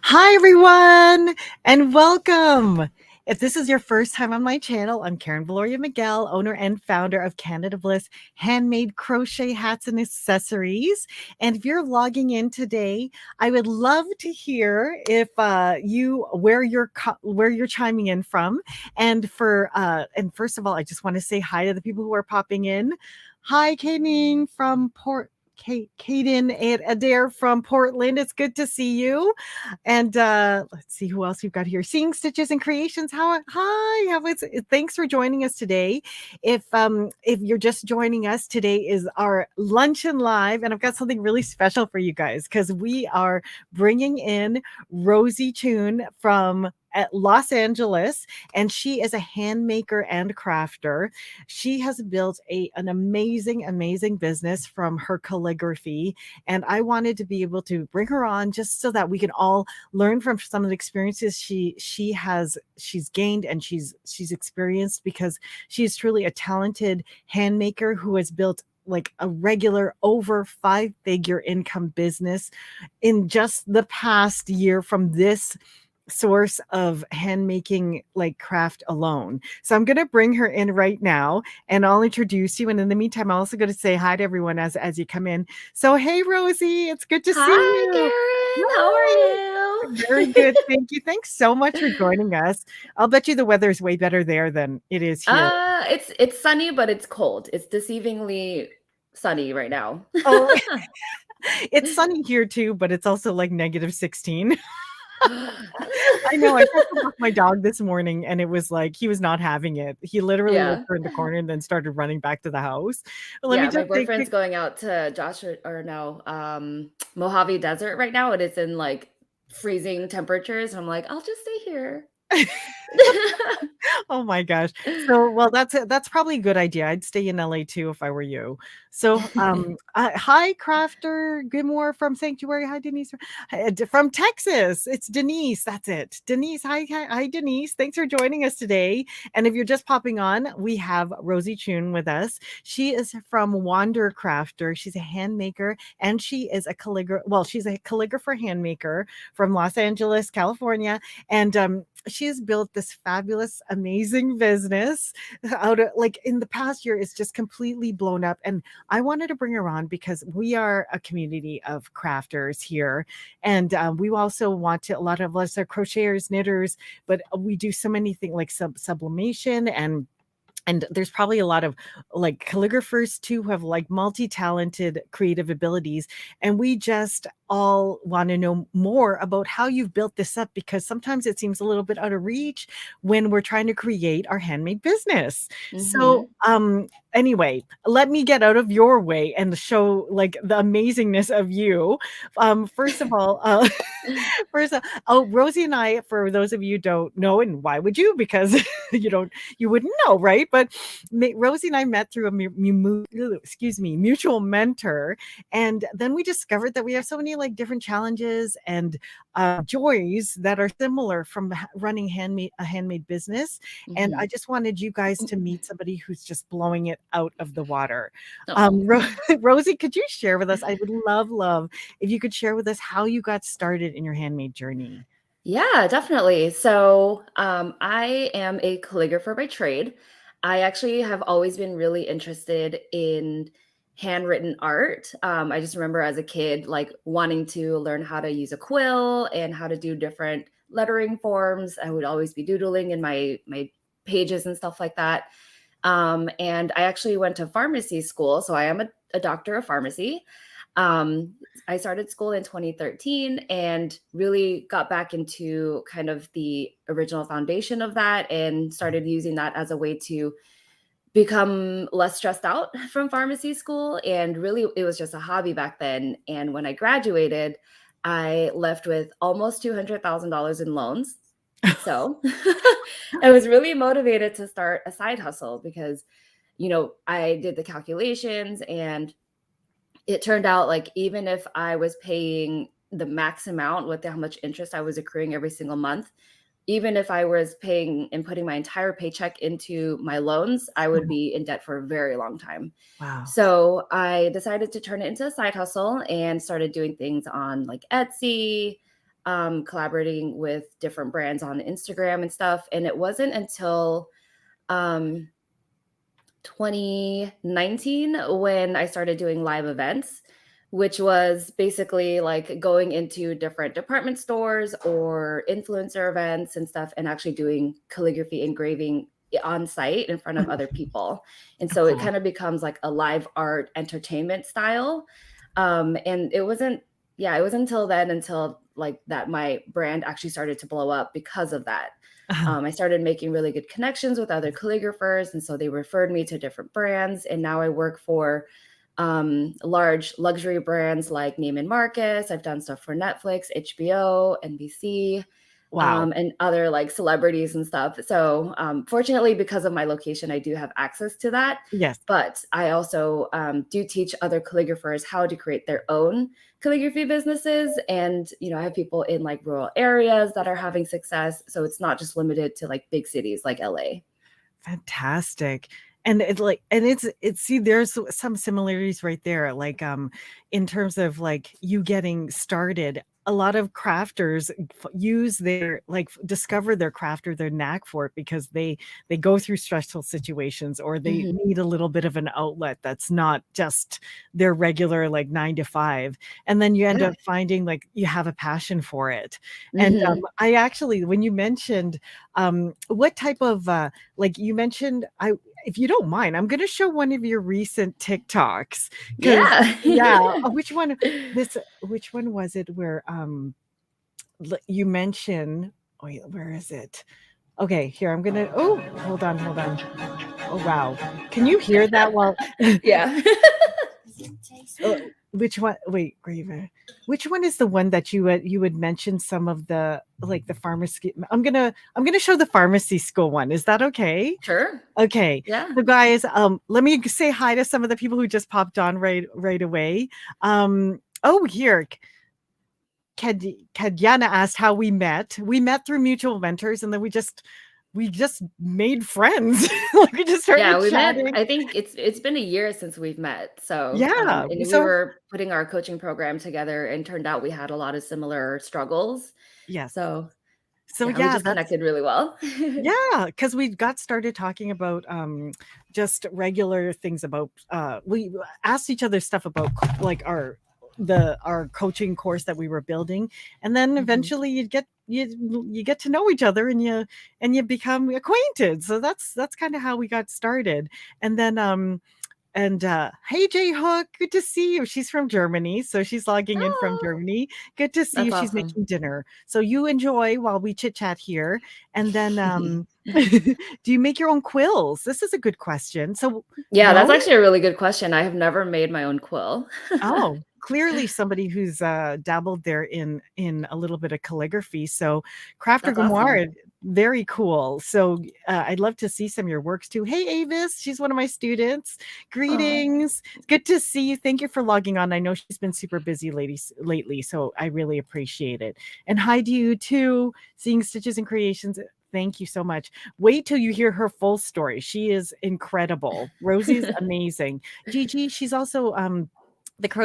Hi, everyone, and welcome. If this is your first time on my channel, I'm Karen Viloria-Miguel, owner and founder of Canada Bliss handmade crochet hats and accessories. And if you're logging in today, I would love to hear if you where you're chiming in from. And first of all, I just want to say hi to the people who are popping in. Hi, Kaning from Kaden and Adair from Portland. It's good to see you. And let's see who else we've got here. Seeing Stitches and Creations. Thanks for joining us today. If you're just joining us, today is our luncheon live, and I've got something really special for you guys because we are bringing in Rosie Chhun from at Los Angeles, and she is a hand maker and crafter. She has built an amazing business from her calligraphy, and I wanted to be able to bring her on just so that we can all learn from some of the experiences she's gained and she's experienced, because she is truly a talented hand maker who has built like a regular over 5-figure income business in just the past year from this source of hand making like craft alone. So I'm going to bring her in right now and I'll introduce you, and in the meantime I'm also going to say hi to everyone as you come in. So hey Rosie, it's good to see Hi, you. Karen. How Hi. are Very you? good, thank you. Thanks so much for joining us. I'll bet you the weather is way better there than it is here. It's sunny, but it's cold. It's deceivingly sunny right now. Oh, it's sunny here too, but it's also like -16. I know, I tried to walk my dog this morning and it was like he was not having it. He literally like Yeah. turned the corner and then started running back to the house. Let me Yeah, my just say boyfriend's quick. going out to Mojave Desert right now, and it's in like freezing temperatures. I'm like, I'll just stay here. Oh my gosh. So, well, that's probably a good idea. I'd stay in LA too if I were you. So, hi, Crafter Gilmore from Sanctuary. Hi, Denise from Texas. It's Denise. That's it. Denise. Hi, Denise. Thanks for joining us today. And if you're just popping on, we have Rosie Chhun with us. She is from Wandercrafter. She's a hand maker and she is a calligrapher. Well, she's a calligrapher hand maker from Los Angeles, California. And she has built this fabulous, amazing business out of like in the past year. It's just completely blown up. And I wanted to bring her on because we are a community of crafters here. And we also want to, a lot of us are crocheters, knitters, but we do so many things like sublimation, and there's probably a lot of like calligraphers too who have like multi-talented creative abilities, and we just all want to know more about how you've built this up, because sometimes it seems a little bit out of reach when we're trying to create our handmade business. So Hmm. anyway, let me get out of your way and show like the amazingness of you. First of all, first Rosie and I, for those of you who don't know, and why would you, because you wouldn't know, right? But Rosie and I met through a mutual mentor, and then we discovered that we have so many like different challenges and joys that are similar from running a handmade business. And I Hmm. just wanted you guys to meet somebody who's just blowing it out of the water. Oh. Rosie, could you share with us? I would love if you could share with us how you got started in your handmade journey. Yeah, definitely. So, I am a calligrapher by trade. I actually have always been really interested in handwritten art. I just remember as a kid, like wanting to learn how to use a quill and how to do different lettering forms. I would always be doodling in my pages and stuff like that. And I actually went to pharmacy school, so I am a doctor of pharmacy. Um, I started school in 2013 and really got back into kind of the original foundation of that and started using that as a way to become less stressed out from pharmacy school. And really, it was just a hobby back then. And when I graduated, I left with almost $200,000 in loans. So I was really motivated to start a side hustle because, I did the calculations and it turned out like even if I was paying the max amount with how much interest I was accruing every single month, even if I was paying and putting my entire paycheck into my loans, I would be in debt for a very long time. Wow. So I decided to turn it into a side hustle and started doing things on like Etsy, collaborating with different brands on Instagram and stuff. And it wasn't until 2019 when I started doing live events, which was basically like going into different department stores or influencer events and stuff and actually doing calligraphy engraving on site in front of other people. And so it Cool. kind of becomes like a live art entertainment style. And it wasn't until then, until like that, my brand actually started to blow up because of that. I started making really good connections with other calligraphers. And so they referred me to different brands. And now I work for large luxury brands like Neiman Marcus. I've done stuff for Netflix, HBO, NBC, Wow. and other like celebrities and stuff. So fortunately, because of my location, I do have access to that. Yes. But I also do teach other calligraphers how to create their own calligraphy businesses. And, you know, I have people in like rural areas that are having success. So it's not just limited to like big cities like LA. Fantastic. And it's see, there's some similarities right there. Like in terms of like you getting started, a lot of crafters use their discover their craft or their knack for it because they go through stressful situations or they need a little bit of an outlet that's not just their regular like 9 to 5, and then you end up finding like you have a passion for it. And I actually, when you mentioned what type of like you mentioned, if you don't mind, I'm going to show one of your recent TikToks. Yeah. Which one was it where you mentioned, wait, where is it? Okay, here I'm going to, oh, hold on. Oh, wow. Can you hear that? Well, Yeah. which one? Wait, Graver. Which one is the one that you would mention some of the like the pharmacy? I'm gonna show the pharmacy school one. Is that okay? Sure. Okay. Yeah. So guys, let me say hi to some of the people who just popped on right away. Here. Kadyana asked how we met. We met through mutual mentors, and then we just made friends. Like we just started We chatting. met. I think it's been a year since we've met. So Yeah, and we were putting our coaching program together, and turned out we had a lot of similar struggles. yes. So So we just connected really well. yeah, because we got started talking about just regular things about we asked each other stuff about like our coaching course that we were building, and then eventually you get to know each other and you become acquainted. So that's kind of how we got started. And then hey J Hook, good to see you. She's from Germany, so she's logging in from Germany. Good to see you. That's She's awesome. making dinner, so you enjoy while we chit chat here. And then do you make your own quills? This is a good question. So Yeah, that's no? actually a really good question. I have never made my own quill. Oh, clearly somebody who's dabbled there in a little bit of calligraphy. So Crafter That's awesome. Grimoire, very cool. So I'd love to see some of your works too. Hey Avis, she's one of my students. Greetings. Good to see you. Thank you for logging on. I know she's been super busy lately, so I really appreciate it. And hi to you too, seeing Stitches and Creations. Thank you so much. Wait till you hear her full story. She is incredible. Rosie's amazing. Gigi, she's also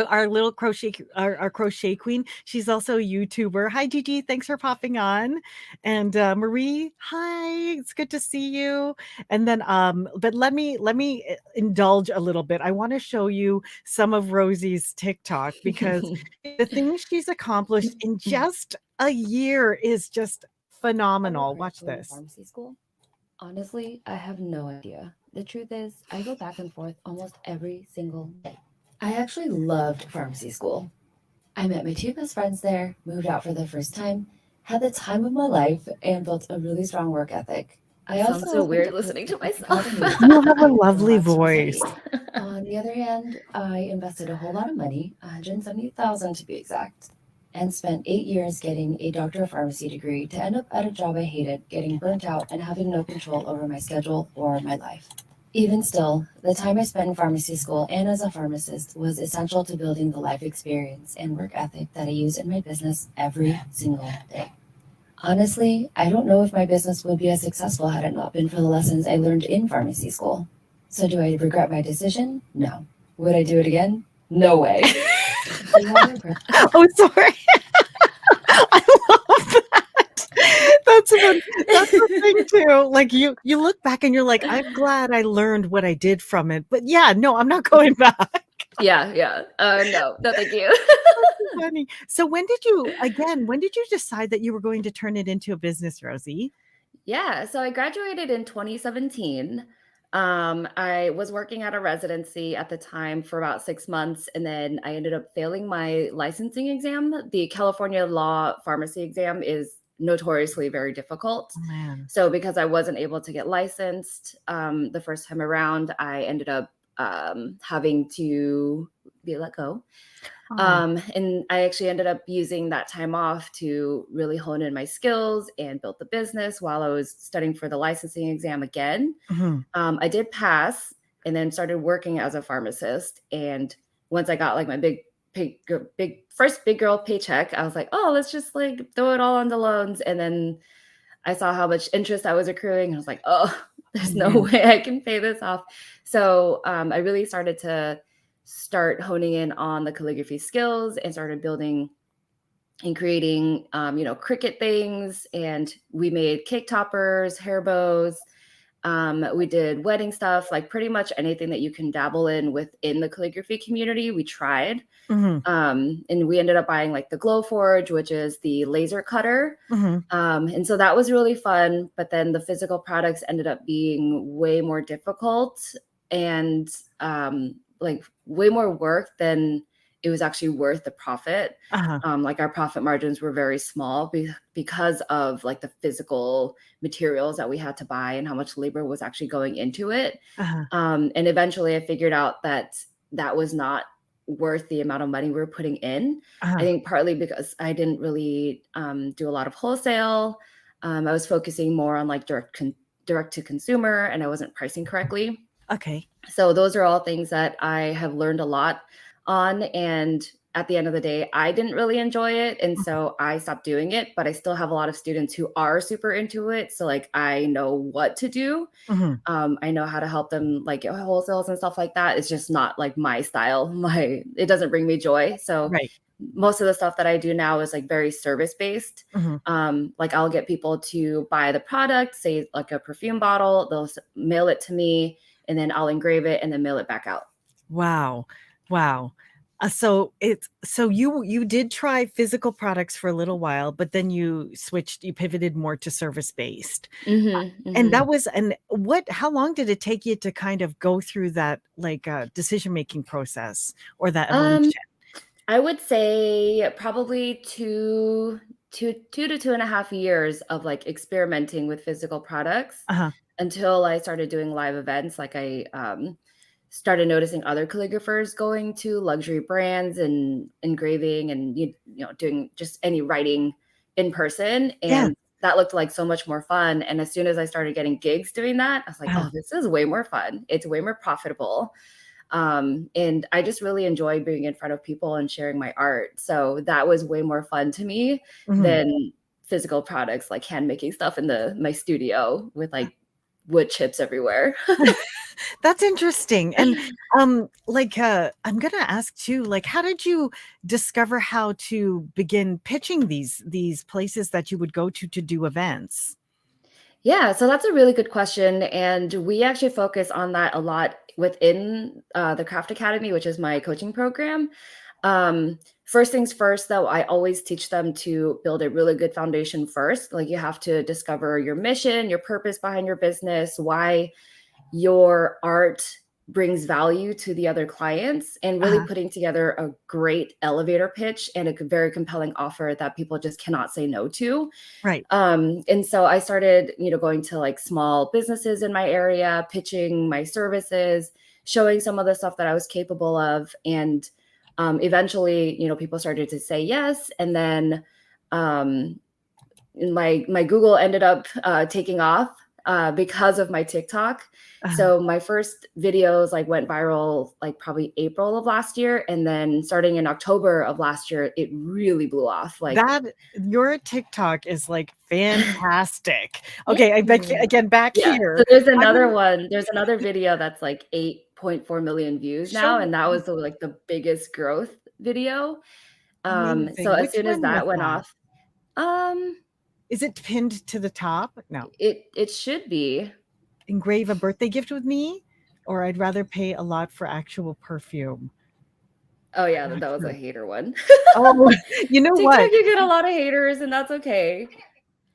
our little crochet our crochet queen. She's also a YouTuber. Hi Gigi, thanks for popping on. And Marie, hi, it's good to see you. And then but let me indulge a little bit. I want to show you some of Rosie's TikTok because the things she's accomplished in just a year is just phenomenal. Watch this. Pharmacy school? Honestly, I have no idea. The truth is, I go back and forth almost every single day. I actually loved pharmacy school. I met my two best friends there, moved out for the first time, had the time of my life, and built a really strong work ethic. I sounds so weird listening to myself. You have a lovely voice. On the other hand, I invested a whole lot of money, $170,000 to be exact, and spent 8 years getting a doctor of pharmacy degree to end up at a job I hated, getting burnt out, and having no control over my schedule or my life. Even still, the time I spent in pharmacy school and as a pharmacist was essential to building the life experience and work ethic that I use in my business every single day. Honestly, I don't know if my business would be as successful had it not been for the lessons I learned in pharmacy school. So do I regret my decision? No. Would I do it again? No way. Oh, sorry. I love like you look back and you're like, I'm glad I learned what I did from it. But yeah, no, I'm not going back. Yeah, yeah. No, no, thank you. Funny. So when did you decide that you were going to turn it into a business, Rosie? Yeah, so I graduated in 2017. I was working at a residency at the time for about 6 months, and then I ended up failing my licensing exam. The California law pharmacy exam is notoriously very difficult. Oh man. So because I wasn't able to get licensed the first time around, I ended up having to be let go. Oh. And I actually ended up using that time off to really hone in my skills and build the business while I was studying for the licensing exam again. Mhm. I did pass and then started working as a pharmacist. And once I got like my first big girl paycheck, I was like, oh, let's just like throw it all on the loans. And then I saw how much interest I was accruing. I was like, oh, Oh there's no man. way I can pay this off. So I really started to start honing in on the calligraphy skills and started building and creating, Cricut things. And we made cake toppers, hair bows. We did wedding stuff, like pretty much anything that you can dabble in within the calligraphy community. We tried. Mhm. And we ended up buying like the Glowforge, which is the laser cutter. Mhm. And so that was really fun. But then the physical products ended up being way more difficult and like way more work than it was actually worth the profit. Uh-huh. Like our profit margins were very small because of like the physical materials that we had to buy and how much labor was actually going into it. Uh-huh. And eventually I figured out that that was not worth the amount of money we were putting in. I Uh-huh. think partly because I didn't really do a lot of wholesale. I was focusing more on like direct to consumer, and I wasn't pricing correctly. Okay. So those are all things that I have learned a lot on. And at the end of the day, I didn't really enjoy it. And so I stopped doing it, but I still have a lot of students who are super into it. So like I know what to do. Mhm. I know how to help them like get wholesales and stuff like that. It's just not like my style. It doesn't bring me joy. So Right. most of the stuff that I do now is like very service based. Mhm. Like I'll get people to buy the product, say like a perfume bottle, they'll mail it to me, and then I'll engrave it and then mail it back out. Wow. Wow. So you did try physical products for a little while, but then you pivoted more to service based. And Mm-hmm. how long did it take you to kind of go through that like decision making process or that Um, evolution? I would say probably two to 2.5 years of like experimenting with physical products Uh-huh. until I started doing live events. Like I started noticing other calligraphers going to luxury brands and engraving and doing just any writing in person, Yeah. and that looked like so much more fun. And as soon as I started getting gigs doing that, I was like, Uh-huh. oh, this is way more fun. It's way more profitable. And I just really enjoy being in front of people and sharing my art. So that was way more fun to me Mhm. than physical products, like hand making stuff in my studio with like wood chips everywhere. That's interesting. And I'm gonna ask too, like, how did you discover how to begin pitching these places that you would go to do events? Yeah, so that's a really good question. And we actually focus on that a lot within the Craft Academy, which is my coaching program. First things first, though, I always teach them to build a really good foundation first. Like you have to discover your mission, your purpose behind your business, why your art brings value to the other clients, and really Uh-huh. putting together a great elevator pitch and a very compelling offer that people just cannot say no to. Right. And so I started, going to like small businesses in my area, pitching my services, showing some of the stuff that I was capable of. And eventually, people started to say yes. And then um, my Google ended up taking off because of my TikTok. Uh-huh. So my first videos like went viral like probably April of last year, and then starting in October of last year, it really blew off. Like, That your TikTok is like fantastic. thank Okay, I bet you. again back Yeah. So here. there's How another do one. There's another video that's like 8.4 million views show now, me and that was like the biggest growth video. So amazing. as Which soon as one was that went that? off, um, Is it pinned to the top? No. It should be. Engrave a birthday gift with me, or I'd rather pay a lot for actual perfume. Oh yeah, I'm not that was a sure. hater one. Oh, you know TikTok, what? you get a lot of haters, and that's okay.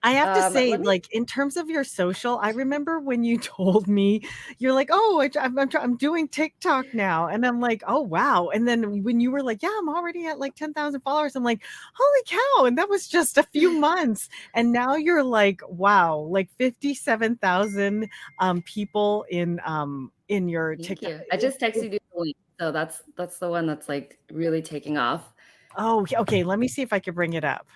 I have to say, Let me. like, in terms of your social, I remember when you told me, you're like, "Oh, I'm doing TikTok now," and I'm like, "Oh, wow!" And then when you were like, "Yeah, I'm already at like 10,000 followers," I'm like, "Holy cow!" And that was just a few months, and now you're like, "Wow!" Like 57,000 people in your Thank TikTok. you. I just texted you the link, so that's the one that's like really taking off. Oh, okay. Let me see if I can bring it up.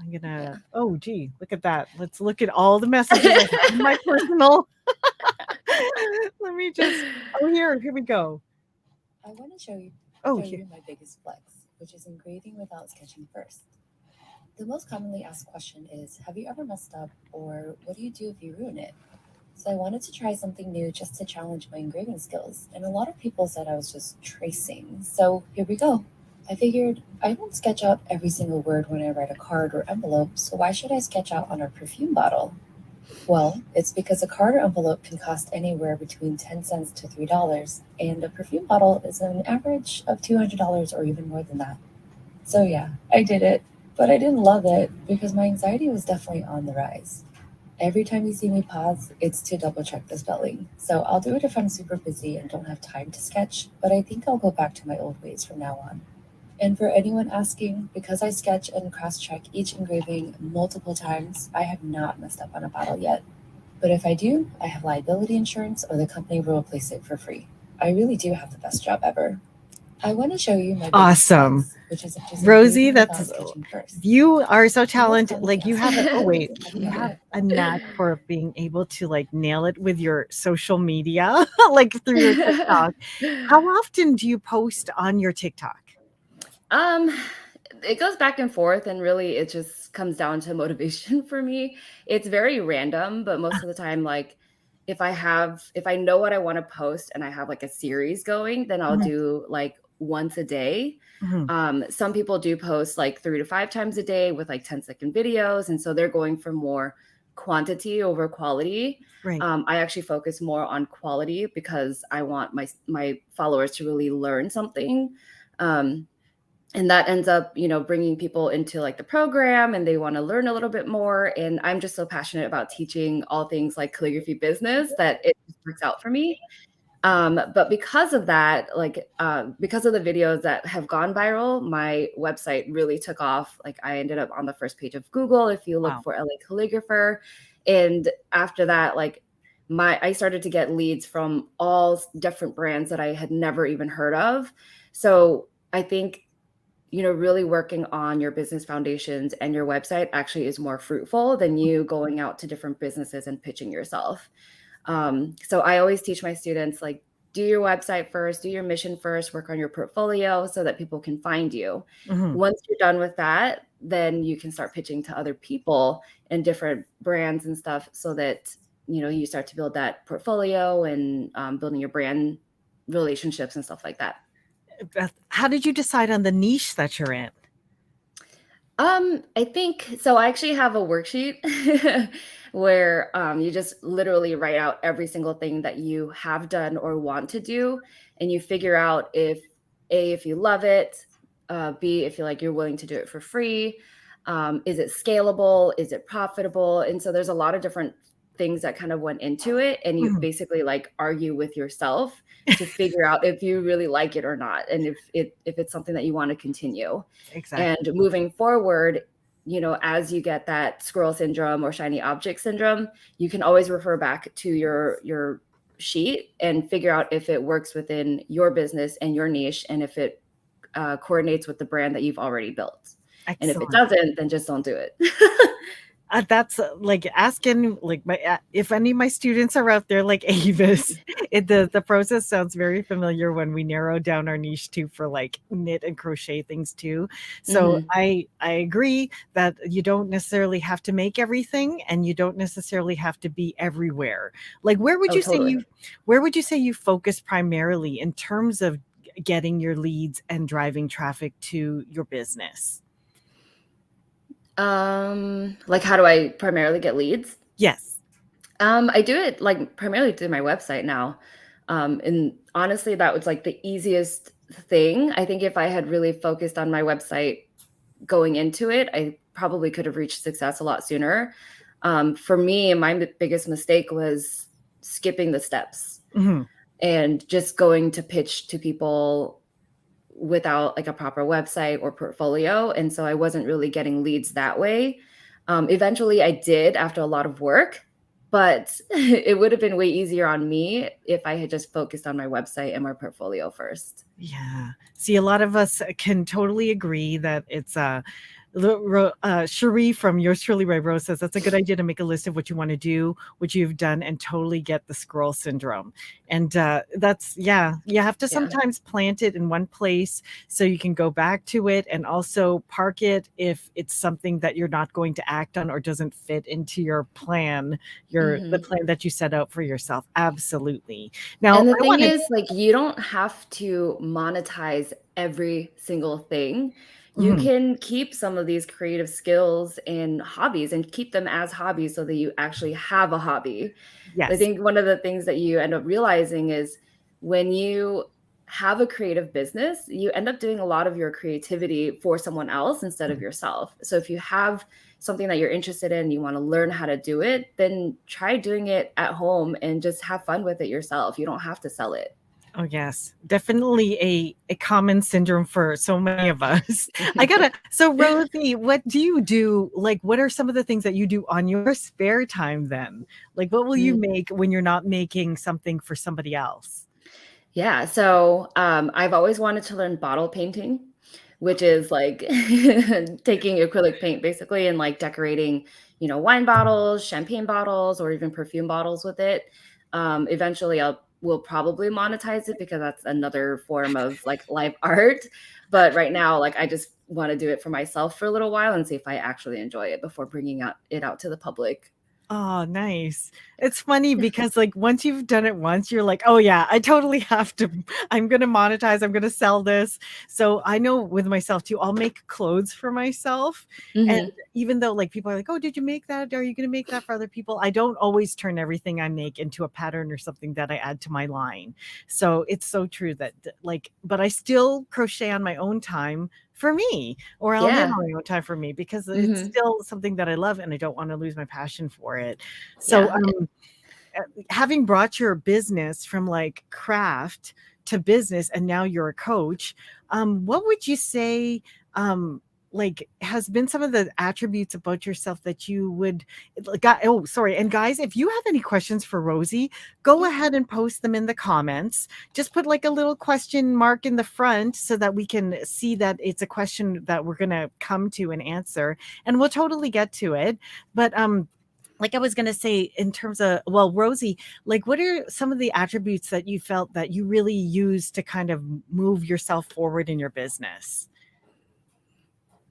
I'm Yeah. gonna. Oh, gee, look at that. Let's look at all the messages I have in my personal. Let me just. Oh, here we go. I want to show Oh, here. you my biggest flex, which is engraving without sketching first. The most commonly asked question is, have you ever messed up, or what do you do if you ruin it? So I wanted to try something new just to challenge my engraving skills, and a lot of people said I was just tracing. So here we go. I figured I don't sketch out every single word when I write a card or envelope, so why should I sketch out on a perfume bottle? Well, it's because a card or envelope can cost anywhere between 10 cents to $3, and a perfume bottle is an average of $200 or even more than that. So yeah, I did it, but I didn't love it because my anxiety was definitely on the rise. Every time you see me pause, it's to double check the spelling. So I'll do it if I'm super busy and don't have time to sketch, but I think I'll go back to my old ways from now on. And for anyone asking, because I sketch and cross check each engraving multiple times, I have not messed up on a bottle yet. But if I do, I have liability insurance or the company will replace it for free. I really do have the best job ever. I want to show you my biggest Awesome. flex, which is just Rosie, engraving without that's sketching first. you are so The most talented. commonly Like you asked have a oh questions wait, is, have you you have ever a knack for being able to like nail it with your social media, like through your TikTok. How often do you post on your TikTok? Um, it goes back and forth, and really it just comes down to motivation for me. It's very random, but most of the time, like if I know what I want to post and I have like a series going, then I'll Mhm, do like once a day. mhm. Some people do post like 3 to 5 times a day with like 10-second videos, and so they're going for more quantity over quality. Right. I actually focus more on quality because I want my followers to really learn something. Um, and that ends up, bringing people into like the program, and they want to learn a little bit more, and I'm just so passionate about teaching all things like calligraphy business that it just works out for me. But because of that, like because of the videos that have gone viral, my website really took off. Like I ended up on the first page of Google if you look Wow. for LA calligrapher. And after that, like I started to get leads from all different brands that I had never even heard of. So I think, really working on your business foundations and your website actually is more fruitful than you going out to different businesses and pitching yourself. So I always teach my students, like, do your website first, do your mission first, work on your portfolio so that people can find you. Mhm. Once you're done with that, then you can start pitching to other people and different brands and stuff so that, you start to build that portfolio and building your brand relationships and stuff like that. How did you decide on the niche that you're in? I think so. I actually have a worksheet where you just literally write out every single thing that you have done or want to do, and you figure out if A, if you love it, B, if you're willing to do it for free, is it scalable, is it profitable? And so there's a lot of different things that kind of went into it, and you Mhm. basically like argue with yourself to figure out if you really like it or not, and if it's something that you want to continue. And Exactly. moving forward, as you get that squirrel syndrome or shiny object syndrome, you can always refer back to your sheet and figure out if it works within your business and your niche, and if it coordinates with the brand that you've already built. And if it Excellent. doesn't, then just don't do it. That's like asking like my if any of my students are out there like Avis, the process sounds very familiar when we narrow down our niche too for like knit and crochet things too. So Hmm. I agree that you don't necessarily have to make everything and you don't necessarily have to be everywhere. Like Oh, totally. where would you say you focus primarily in terms of getting your leads and driving traffic to your business? Like how do I primarily get leads? Yes. I do it like primarily through my website now. And honestly, that was like the easiest thing. I think if I had really focused on my website going into it, I probably could have reached success a lot sooner. For me, my biggest mistake was skipping the steps Hmm. and just going to pitch to people without like a proper website or portfolio. And so I wasn't really getting leads that way. Eventually I did after a lot of work, but it would have been way easier on me if I had just focused on my website and my portfolio first. Yeah. See, a lot of us can totally agree that it's Cherie from Yours Truly by Rose says that's a good idea to make a list of what you want to do, what you've done, and totally get the scroll syndrome. And that's, yeah, you have to Yeah. sometimes plant it in one place so you can go back to it and also park it if it's something that you're not going to act on or doesn't fit into your plan, the Mhm. plan that you set out for yourself. Absolutely. Now, And the I thing want to. is, like, you don't have to monetize every single thing. You Mhm. can keep some of these creative skills and hobbies and keep them as hobbies so that you actually have a hobby. I Yes. think one of the things that you end up realizing is when you have a creative business, you end up doing a lot of your creativity for someone else instead of yourself. So if you have something that you're interested in, you want to learn how to do it, then try doing it at home and just have fun with it yourself. You don't have to sell it. Oh yes, definitely a common syndrome for so many of us. I gotta. So Rosie, what do you do? Like, what are some of the things that you do on your spare time? Then, like, what will you Mm. make when you're not making something for somebody else? Yeah, so I've always wanted to learn bottle painting, which is like taking acrylic paint basically and like decorating, wine bottles, champagne bottles, or even perfume bottles with it. Eventually, I will probably monetize it because that's another form of like live art. But right now, like I just want to do it for myself for a little while and see if I actually enjoy it before bringing it out to the public. Oh, nice. It's funny because like once you've done it once, you're like, oh yeah, I totally have to. I'm gonna monetize, I'm gonna sell this. So I know with myself too, I'll make clothes for myself. And Hmm. even though like people are like, oh, did you make that? Are you gonna make that for other people? I don't always turn everything I make into a pattern or something that I add to my line. So it's so true that like, but I still crochet on my own time for me, or I'll knit Yeah. on my own time for me because it's Hmm. still something that I love and I don't want to lose my passion for it. So, Yeah. having brought your business from like craft to business and now you're a coach, what would you say like has been some of the attributes about yourself that you would like oh sorry, and guys, if you have any questions for Rosie, go Yeah. ahead and post them in the comments. Just put like a little question mark in the front so that we can see that it's a question that we're going to come to and answer, and we'll totally get to it. But like I was going to say in terms of, well, Rosie, like what are some of the attributes that you felt that you really used to kind of move yourself forward in your business?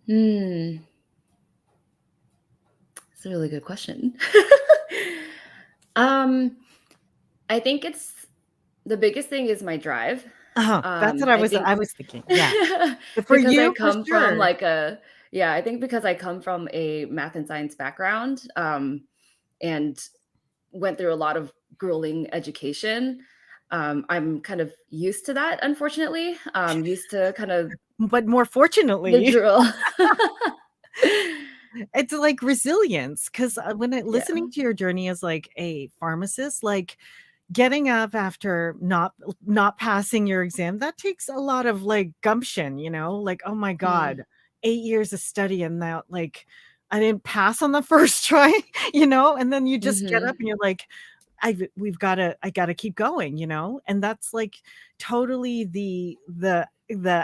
Hmm. That's a really good question. um, I think it's the biggest thing is my drive. Uh-huh. That's what I I was think I was thinking. Yeah. For because I you, for come from sure. like a yeah, I think because I come from a math and science background, and went through a lot of grueling education. I'm kind of used to that, unfortunately. Used to kind of But more the fortunately, drill. it's like resilience because when Yeah. listening to your journey as like a pharmacist, like getting up after not passing your exam, that takes a lot of like gumption, like, oh my Mm, god, 8 years of study and that like I didn't pass on the first try, and then you just get up mhm. and you're like, I gotta keep going, and that's like totally the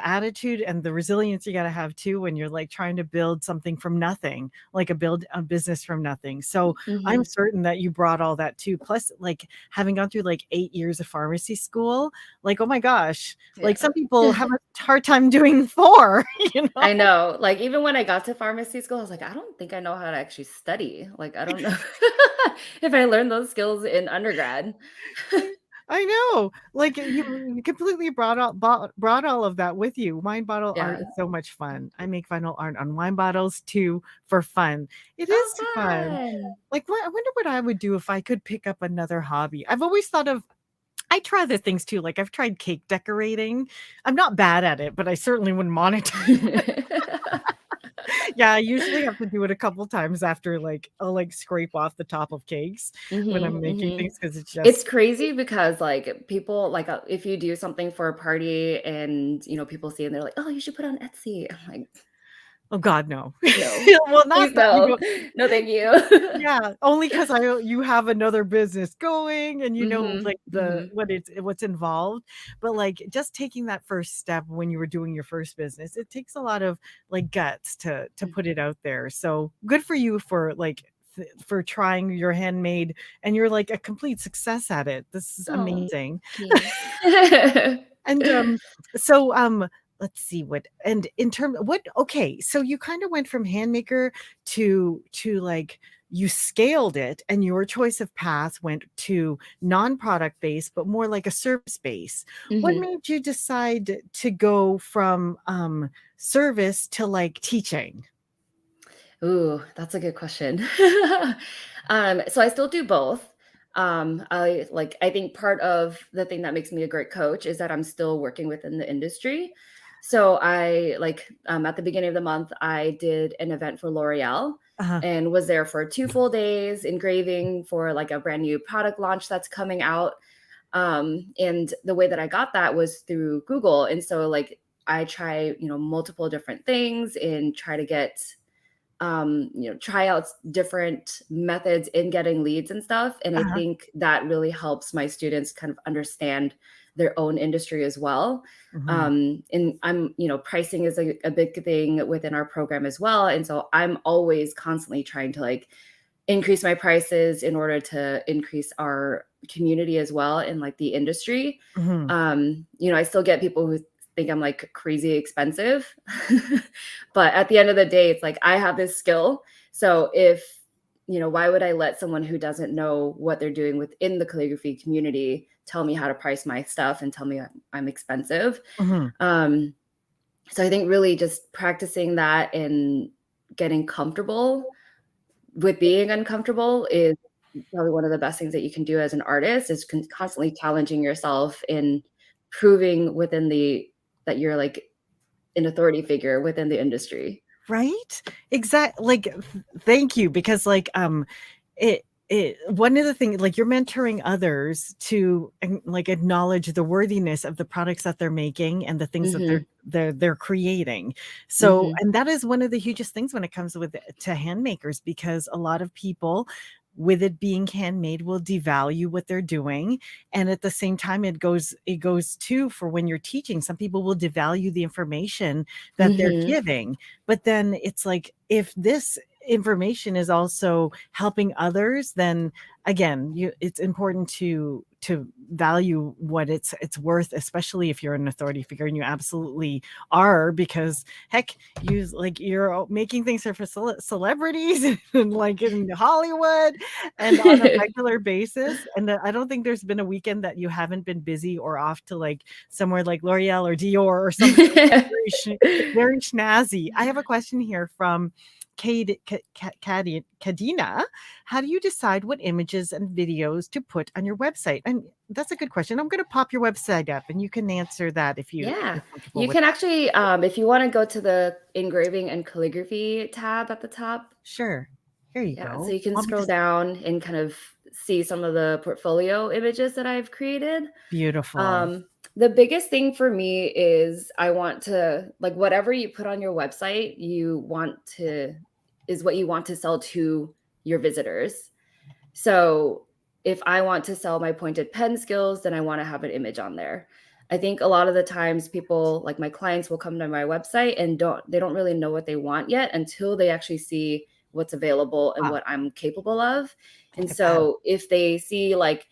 attitude and the resilience you gotta have too when you're like trying to build something from nothing, like build a business from nothing. So I'm Mhm. certain that you brought all that too. Plus, like having gone through like 8 years of pharmacy school, like oh my gosh, like Yeah. some people have a hard time doing four, you know. I know. Like, even when I got to pharmacy school, I was like, "I don't think I know how to actually study." Like, I don't know if I learned those skills in undergrad. I know. Like you completely brought all of that with you. Wine bottle art Yeah. is so much fun. I make vinyl art on wine bottles too for fun. It is Oh, fun. fun. Like what I wonder what I would do if I could pick up another hobby. I've always thought of I try other things too. Like I've tried cake decorating. I'm not bad at it, but I certainly wouldn't monetize. Yeah, I usually have to do it a couple times after like I'll like scrape off the top of cakes when I'm making Mhm. things because it's It's just crazy because, like, people like, if you do something for a party and, people see and they're like, "Oh, you should put on Etsy." I'm like, oh God, no. "No. Well, not Please that you no. know, No, thank you." yeah, only because you have another business going and you know Mhm, like mhm. what's involved. But like just taking that first step when you were doing your first business, it takes a lot of like guts to put it out there. So good for you for like for trying your handmade and you're like a complete success at it. This is Oh, amazing. thank you. And so let's see what and in terms what okay, so you kind of went from handmaker to like you scaled it and your choice of path went to non-product based but more like a service base. What Mhm. made you decide to go from service to like teaching? Ooh, that's a good question. So I still do both. I think part of the thing that makes me a great coach is that I'm still working within the industry. So at the beginning of the month, I did an event for L'Oreal Uh-huh. and was there for 2 full days engraving for like a brand new product launch that's coming out. And the way that I got that was through Google. And so like I try, multiple different things and try to get try out different methods in getting leads and stuff. And I Uh-huh. think that really helps my students kind of understand their own industry as well. Mhm. And pricing is a big thing within our program as well. And so I'm always constantly trying to like increase my prices in order to increase our community as well in like the industry. Mhm. I still get people who think I'm like crazy expensive. But at the end of the day, it's like I have this skill. So why would I let someone who doesn't know what they're doing within the calligraphy community tell me how to price my stuff and tell me I'm expensive? Mhm. Um, so I think really just practicing that and getting comfortable with being uncomfortable is probably one of the best things that you can do as an artist is constantly challenging yourself and proving that you're like an authority figure within the industry. Right? Like, thank you because like it one of the things like you're mentoring others to like acknowledge the worthiness of the products that they're making and the things that Mhm. they're creating. So, Mhm. and that is one of the hugest things when it comes to handmakers because a lot of people with it being handmade will devalue what they're doing, and at the same time it goes too for when you're teaching. Some people will devalue the information that they're Mhm. giving, but then it's like if this information is also helping others, then again it's important to value what it's worth, especially if you're an authority figure, and you absolutely are, because heck, you're making things for celebrities and like in Hollywood and on a regular basis. And I don't think there's been a weekend that you haven't been busy or off to like somewhere like L'Oreal or Dior or something like that, very snazzy. I have a question here from Kadina. How do you decide what images and videos to put on your website? And that's a good question. I'm going to pop your website up and you can answer that if Yeah. you're comfortable You with can that. actually, if you wanna go to the engraving and calligraphy tab at the top. Sure. Here you Yeah, so go. you can Want me scroll to down and kind of see some of the portfolio images that I've created. Beautiful. Um, the biggest thing for me is I want to like whatever you put on your website, is what you want to sell to your visitors. So if I want to sell my pointed pen skills, then I want to have an image on there. I think a lot of the times people like my clients will come to my website and they don't really know what they want yet until they actually see what's available and Ah, what I'm capable of. look And at that. so if they see like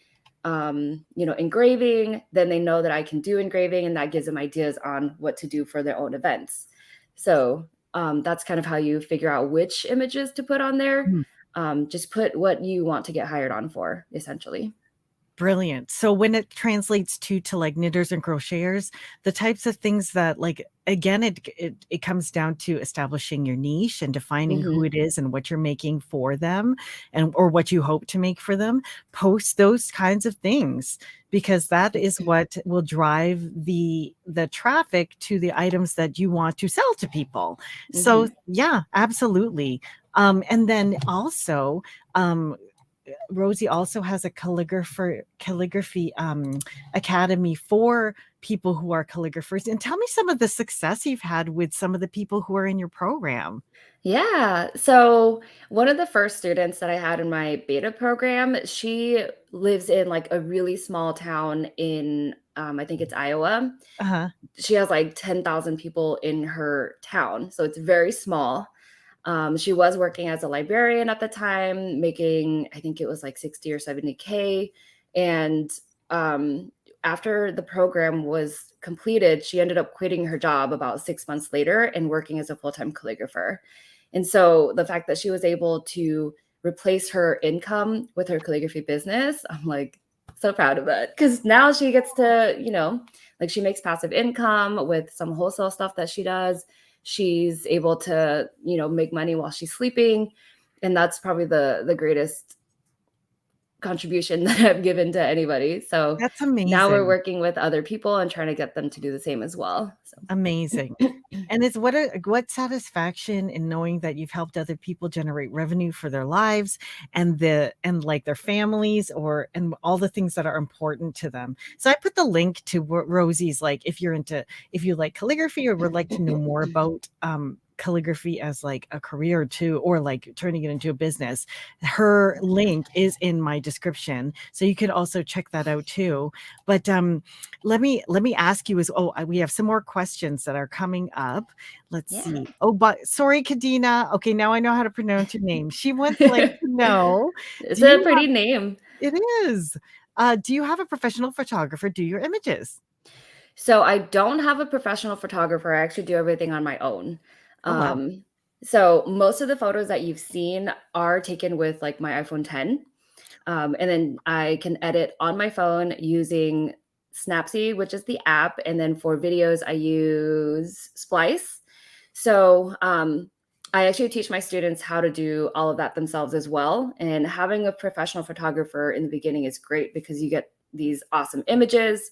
engraving, then they know that I can do engraving and that gives them ideas on what to do for their own events. So that's kind of how you figure out which images to put on there. Mm, Just put what you want to get hired on for, essentially. Brilliant. So when it translates to like knitters and crocheters, the types of things that like again it comes down to establishing your niche and defining who Mhm. it is and what you're making for them and or what you hope to make for them. Post those kinds of things because that is what will drive the traffic to the items that you want to sell to people. So Mhm. yeah, absolutely. And then also Rosie also has a calligraphy academy for people who are calligraphers. And tell me some of the success you've had with some of the people who are in your program. Yeah. So one of the first students that I had in my beta program, she lives in like a really small town in, I think it's Iowa. Uh-huh. She has like 10,000 people in her town. So it's very small. She was working as a librarian at the time, making, I think it was like 60 or 70K. And um, after the program was completed, she ended up quitting her job about 6 months later and working as a full-time calligrapher. And so the fact that she was able to replace her income with her calligraphy business, I'm like so proud of that. Because now she gets to, like she makes passive income with some wholesale stuff that she does. She's able to, make money while she's sleeping. And that's probably the greatest contribution that I've given to anybody. So That's now we're amazing. working with other people and trying to get them to do the same as well. So. Amazing. And it's what satisfaction in knowing that you've helped other people generate revenue for their lives and like their families or and all the things that are important to them. So I put the link to Rosie's like if you like calligraphy or would like to know more about calligraphy as like a career too or like turning it into a business, her link is in my description, so you could also check that out too. But let me ask you we have some more questions that are coming up. Let's Yeah. see. Oh, but sorry, Kadena. Okay, now I know how to pronounce your name. She would like to know, It's do a you have pretty name. it is. Do you have a professional photographer do your images? So I don't have a professional photographer. I actually do everything on my own. Oh wow. So most of the photos that you've seen are taken with like my iPhone 10. And then I can edit on my phone using Snapseed, which is the app. And then for videos, I use Splice. So I actually teach my students how to do all of that themselves as well. And having a professional photographer in the beginning is great because you get these awesome images.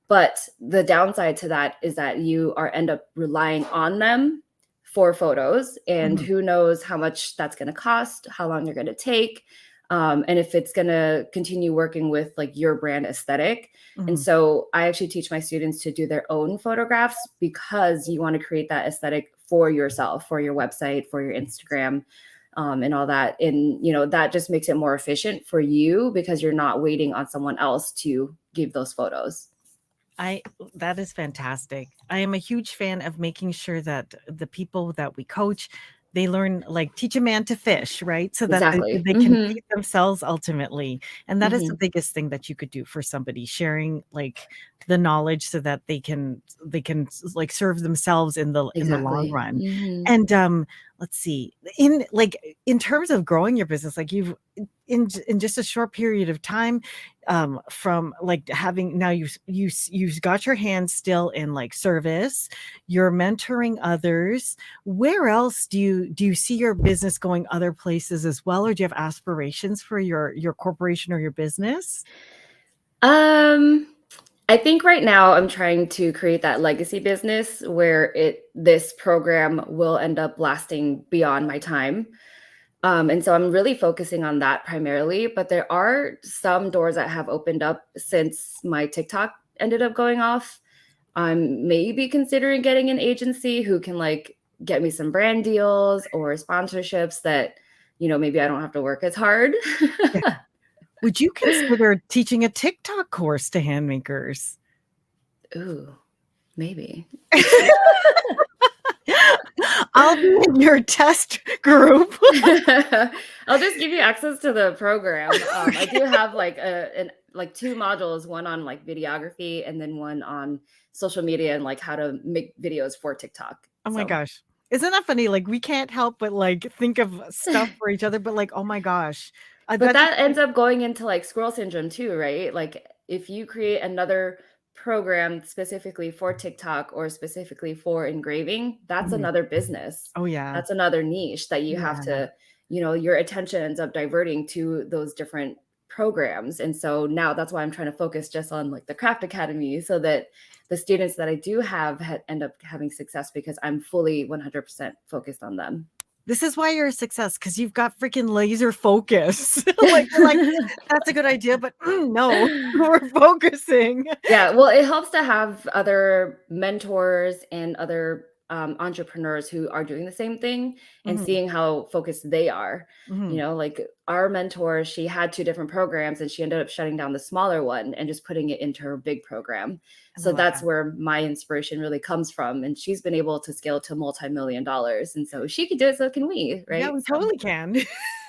But the downside to that is that you end up relying on them for photos, and Mhm. who knows how much that's going to cost, how long they're going to take, and if it's going to continue working with like your brand aesthetic. And Mhm. so I actually teach my students to do their own photographs because you want to create that aesthetic for yourself, for your website, for your Instagram, and all that. And that just makes it more efficient for you because you're not waiting on someone else to give those photos. That is fantastic. I am a huge fan of making sure that the people that we coach, they learn like teach a man to fish, right? So that they, Exactly. they can feed themselves ultimately. And that is the Mhm. biggest thing that you could do for somebody, sharing like the knowledge so that they can like serve themselves in the long Exactly. run. Mhm. And let's see, in terms of growing your business, like you've in just a short period of time, from like having now you've got your hands still in like service, you're mentoring others. Where else do you see your business going other places as well, or do you have aspirations for your corporation or your business? Um, I think right now I'm trying to create that legacy business where this program will end up lasting beyond my time. And so I'm really focusing on that primarily, but there are some doors that have opened up since my TikTok ended up going off. I'm maybe considering getting an agency who can like get me some brand deals or sponsorships that, maybe I don't have to work as hard. Yeah. Would you consider teaching a TikTok course to handmakers? Ooh, maybe. I'll be in your test group. I'll just give you access to the program. I Okay. do have like like two modules, one on like videography and then one on social media and like how to make videos for TikTok. Oh my So gosh. Isn't that funny? Like we can't help but like think of stuff for each other, but like, oh my gosh. But that ends up going into like squirrel syndrome too, right? Like if you create another program specifically for TikTok or specifically for engraving, that's another business. Oh yeah. That's another niche that you have to, your attention ends up diverting to those different programs. And so now that's why I'm trying to focus just on like the craft academy, so that the students that I do have end up having success, because I'm fully 100% focused on them. This is why you're a success, because you've got freaking laser focus. like that's a good idea, but no, we're focusing. Yeah, well, it helps to have other mentors and other entrepreneurs who are doing the same thing and seeing how focused they are. Like our mentor, she had 2 different programs and she ended up shutting down the smaller one and just putting it into her big program. So that's where my inspiration really comes from. And she's been able to scale to multi-million dollars. And so she could do it, so can we, right? Yeah, we totally can.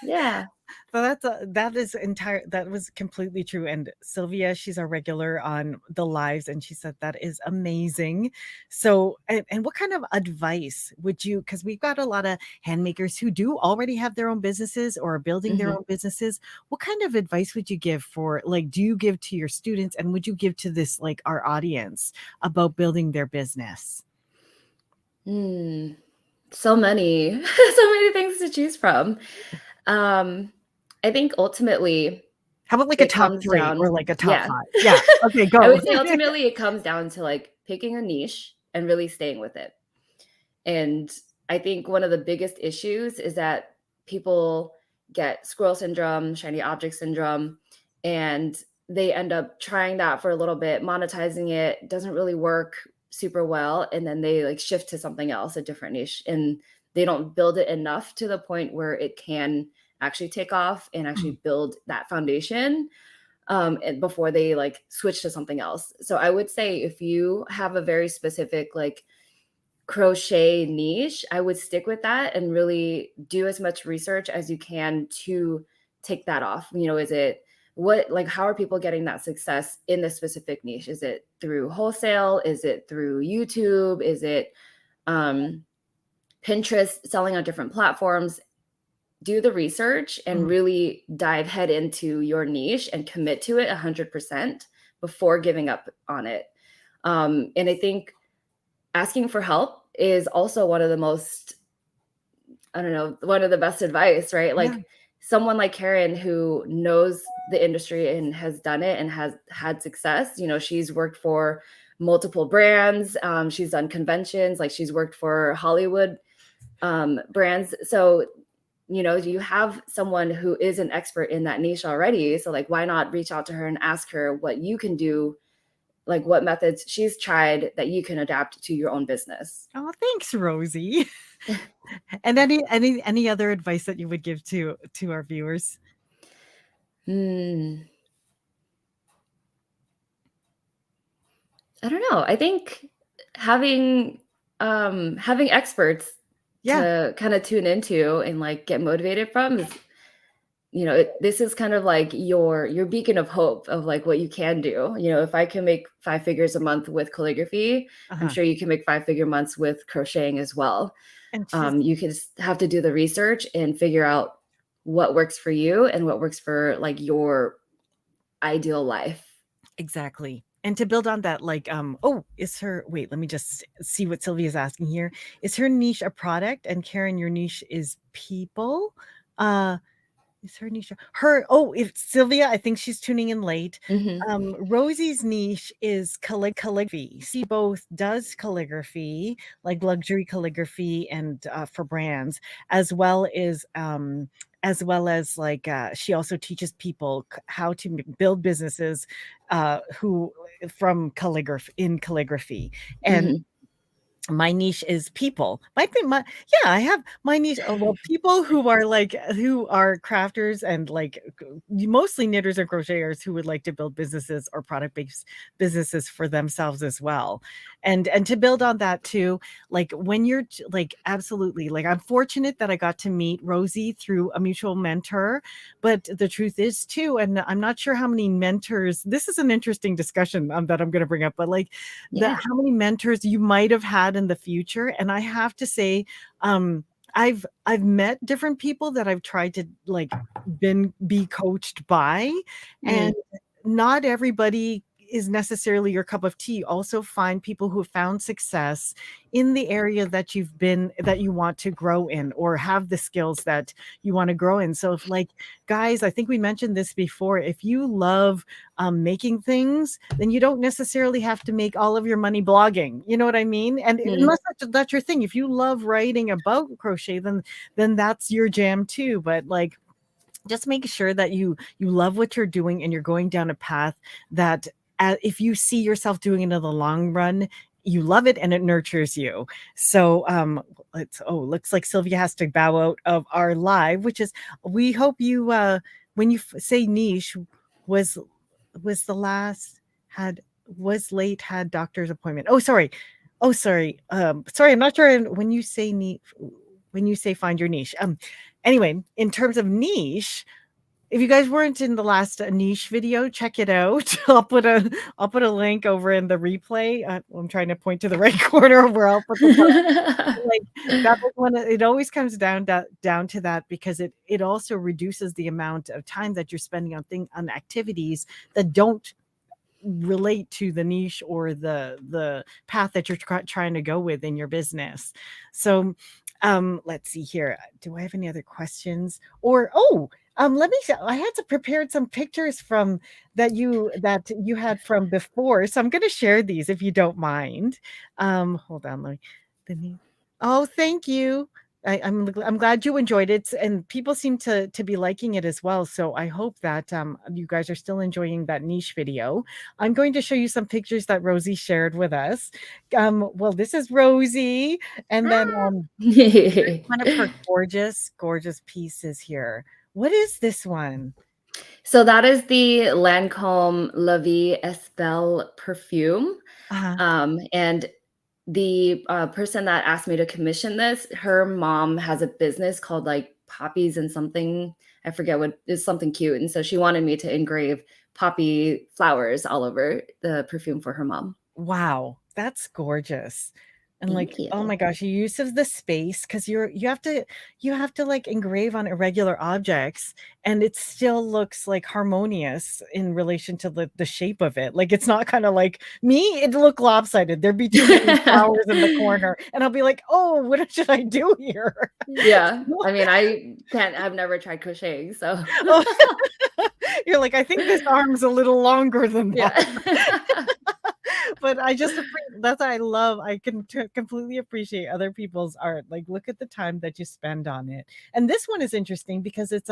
Yeah. So that was completely true. And Sylvia, she's our regular on the lives, and she said that is amazing. So, and what kind of advice would you, because we've got a lot of handmakers who do already have their own businesses or are building their own businesses. What kind of advice would you give do you give to your students, and would you give to this, like our audience, about building their business? So many, so many things to choose from. I think ultimately, how about like a top 3 or like a top 5? Yeah. Okay, go. I would say ultimately it comes down to like picking a niche and really staying with it. And I think one of the biggest issues is that people get squirrel syndrome, shiny object syndrome, and they end up trying that for a little bit, monetizing it, doesn't really work super well, and then they like shift to something else, a different niche, and they don't build it enough to the point where it can actually take off and actually build that foundation and before they like switch to something else. So I would say if you have a very specific like crochet niche, I would stick with that and really do as much research as you can to take that off. Is it how are people getting that success in this specific niche? Is it through wholesale? Is it through YouTube? Is it Pinterest, selling on different platforms? Do the research and really dive head into your niche and commit to it 100% before giving up on it. And I think asking for help is also one of the most, one of the best advice, right? Like someone like Karen who knows the industry and has done it and has had success. She's worked for multiple brands. She's done conventions, like she's worked for Hollywood brands. So you have someone who is an expert in that niche already. So like, why not reach out to her and ask her what you can do, like what methods she's tried that you can adapt to your own business. Oh, thanks, Rosie. And any other advice that you would give to our viewers? I don't know. I think having experts to kind of tune into and like get motivated from is, this is kind of like your beacon of hope of like what you can do. If I can make 5 figures a month with calligraphy, I'm sure you can make 5-figure months with crocheting as well. And you just have to do the research and figure out what works for you and what works for like your ideal life. Exactly. And to build on that, like, wait, let me just see what Sylvia's asking here. Is her niche a product? And Karen, your niche is people? Is her niche if Sylvia, I think she's tuning in late. Rosie's niche is calligraphy. She both does calligraphy, like luxury calligraphy and for brands, as well as like she also teaches people how to build businesses who from calligraphy. And my niche is people. I have my niche. People who are crafters and like mostly knitters and crocheters who would like to build businesses or product-based businesses for themselves as well. And to build on that too, like when you're like, absolutely, like I'm fortunate that I got to meet Rosie through a mutual mentor, but the truth is too, and I'm not sure how many mentors, this is an interesting discussion that I'm going to bring up, but like how many mentors you might have had in the future. And I have to say, I've met different people that I've tried to like be coached by, and Mm, not everybody is necessarily your cup of tea. Also find people who have found success in the area that that you want to grow in, or have the skills that you want to grow in. So if like, guys, I think we mentioned this before, if you love making things, then you don't necessarily have to make all of your money blogging. You know what I mean? And mm, unless that's your thing, if you love writing about crochet, then that's your jam too. But like, just make sure that you love what you're doing, and you're going down a path that, if you see yourself doing it in the long run, you love it and it nurtures you. So looks like Sylvia has to bow out of our live, which is, we hope you when you say niche, was the last had was late, had doctor's appointment. Sorry, I'm not sure when you say niche, when you say find your niche. Anyway, in terms of niche, if you guys weren't in the last niche video, check it out. I'll put a link over in the replay. I'm trying to point to the right corner where I'll put the like, that was one. It always comes down to that, because it also reduces the amount of time that you're spending on activities that don't relate to the niche or the path that you're trying to go with in your business. So let's see here, do I have any other questions? Or let me see. I had to prepared some pictures from that you had from before, so I'm going to share these if you don't mind. Hold on, let me oh, thank you. I'm glad you enjoyed it, and people seem to be liking it as well. So I hope that you guys are still enjoying that niche video. I'm going to show you some pictures that Rosie shared with us. Well, this is Rosie, and then one of her gorgeous pieces here. What is this one? So that is the Lancome La Vie Estelle perfume. Uh, And the person that asked me to commission this, her mom has a business called like Poppies and something. I forget what is, something cute. And so she wanted me to engrave poppy flowers all over the perfume for her mom. wow, that's gorgeous. And like, Thank you. oh my gosh, your use of the space, because you have to like engrave on irregular objects, and it still looks like harmonious in relation to the shape of it. Like, it's not kind of like me, it'd look lopsided. There'd be too many flowers in the corner, and I'll be like, oh, what should I do here? Yeah. I mean, I've never tried crocheting, so Oh, you're like, I think this arm's a little longer than that. yeah. But that's what I love. I can completely appreciate other people's art. Like, look at the time that you spend on it. And this one is interesting because it's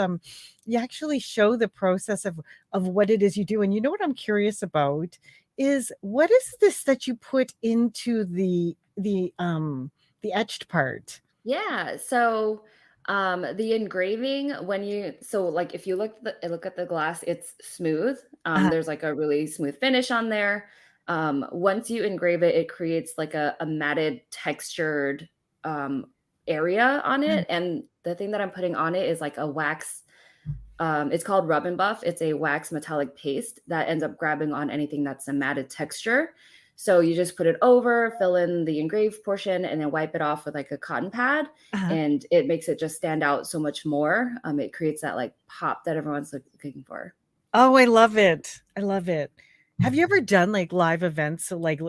you actually show the process of what it is you do. And you know what I'm curious about is, what is this that you put into the etched part? Yeah. So the engraving, like if you look at the glass, it's smooth. Uh, There's like a really smooth finish on there. Once you engrave it, it creates like a matted textured um area on it. And the thing that I'm putting on it is like a wax. It's called Rub and Buff. It's a wax metallic paste that ends up grabbing on anything that's a matted texture. So you just put it over, fill in the engraved portion, and then wipe it off with like a cotton pad, uh, and it makes it just stand out so much more. It creates that like pop that everyone's looking for. Oh, I love it. I love it. Have you ever done like live events? So like,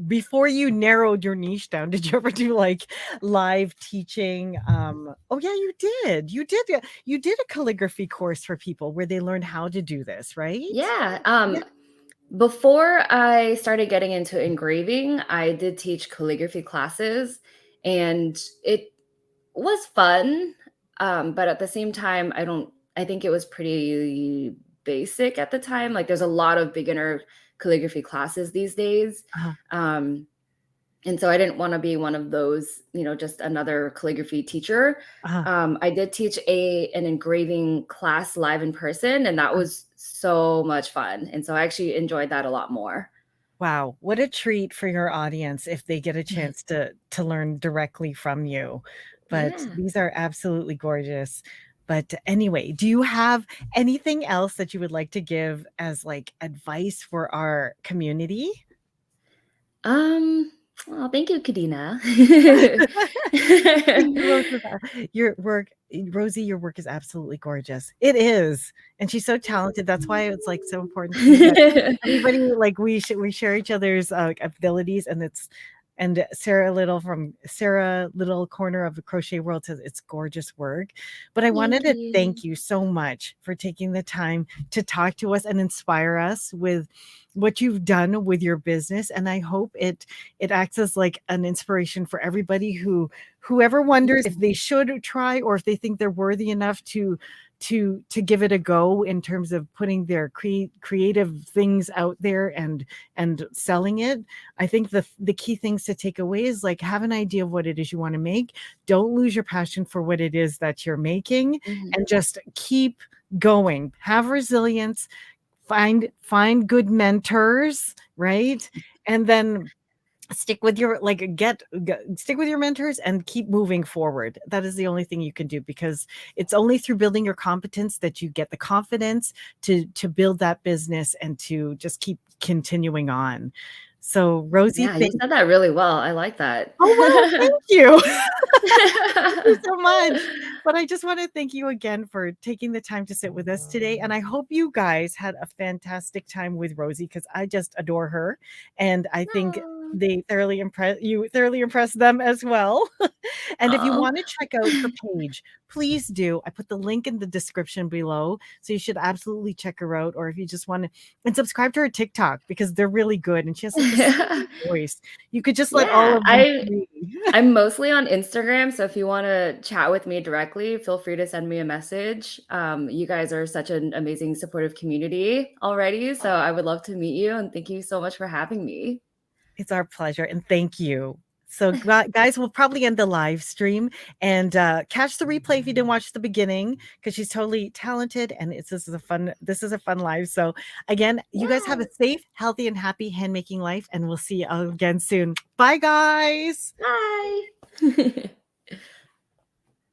before you narrowed your niche down, did you ever do like live teaching? Oh yeah, you did. You did a calligraphy course for people where they learned how to do this, right? Yeah. Yeah. Before I started getting into engraving, I did teach calligraphy classes, and it was fun. But at the same time, I think it was pretty basic at the time. Like there's a lot of beginner calligraphy classes these days. Uh-huh. Um, and so I didn't want to be one of those, just another calligraphy teacher. Uh-huh. I did teach an engraving class live in person, and that was so much fun. And so I actually enjoyed that a lot more. Wow, what a treat for your audience if they get a chance to learn directly from you. But Yeah. these are absolutely gorgeous. But anyway, do you have anything else that you would like to give as like advice for our community? Um, Oh, thank you, Kadina. Your work, Rosie, your work is absolutely gorgeous. It is. And she's so talented. That's why it's like so important to me that everybody, like we share each other's abilities, and Sarah Little Corner of the Crochet World says it's gorgeous work. But I wanted Thank to you. thank you so much for taking the time to talk to us and inspire us with what you've done with your business. And I hope it acts as like an inspiration for everybody whoever wonders if they should try or if they think they're worthy enough to give it a go in terms of putting their creative things out there and selling it. I think the key things to take away is like have an idea of what it is you want to make. Don't lose your passion for what it is that you're making, and just keep going. Have resilience, find good mentors, right? And then stick with your stick with your mentors and keep moving forward. That is the only thing you can do, because it's only through building your competence that you get the confidence to build that business and to just keep continuing on. So Rosie, Yeah, you said that really well. I like that. oh well, thank you. Thank you so much. But I just want to thank you again for taking the time to sit with us today. And I hope you guys had a fantastic time with Rosie, because I just adore her. And I think Aw. you thoroughly impressed them as well. And if you Aw. want to check out her page, please do. I put the link in the description below. So you should absolutely check her out. Or if you just want to, and subscribe to her TikTok, because they're really good. And she has such a soothing voice. You could just let all Yeah, of them be. I'm mostly on Instagram, so if you want to chat with me directly, feel free to send me a message. You guys are such an amazing, supportive community already, so I would love to meet you, and thank you so much for having me. It's our pleasure, and thank you. So, guys, we'll probably end the live stream and catch the replay if you didn't watch the beginning, because she's totally talented, and this is a fun live. So, again, you guys have a safe, healthy, and happy handmaking life, and we'll see you again soon. Bye, guys. Bye.